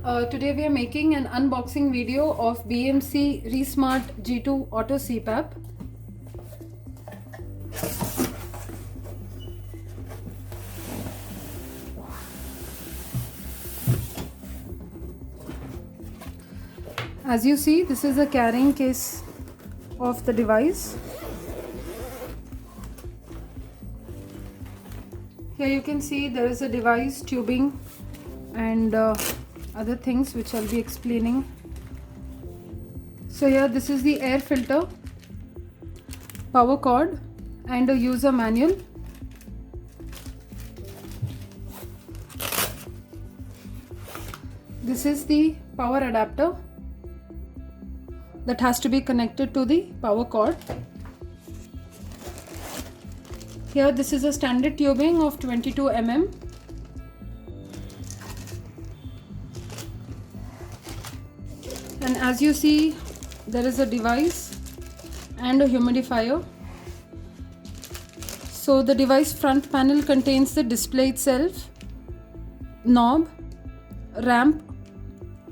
Today we are making an unboxing video of BMC RESmart GII Auto CPAP. As you see, this is the carrying case of the device. Here you can see there is a device, tubing and other things which I'll be explaining. So here this is the air filter, power cord and a user manual. This is the power adapter that has to be connected to the power cord. Here this is a standard tubing of 22 mm. And as you see, there is a device and a humidifier. So the device front panel contains the display itself, knob, ramp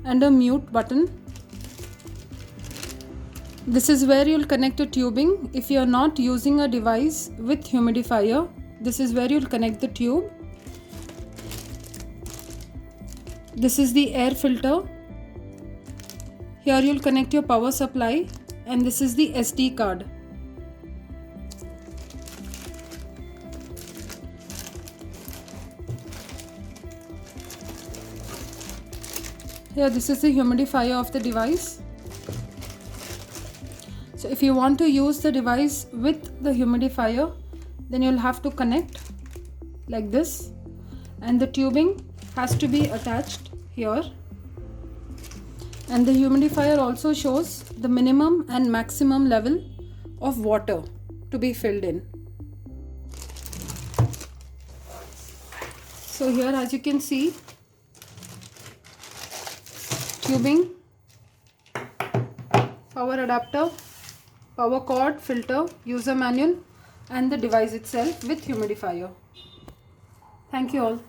and a mute button. This is where you'll connect a tubing. If you are not using a device with humidifier, this is where you'll connect the tube. This is the air filter. Here you'll connect your power supply, and this is the SD card. Here this is the humidifier of the device. So if you want to use the device with the humidifier, then you'll have to connect like this, and the tubing has to be attached here. And the humidifier also shows the minimum and maximum level of water to be filled in. So here, as you can see, tubing, power adapter, power cord, filter, user manual and the device itself with humidifier. Thank you all.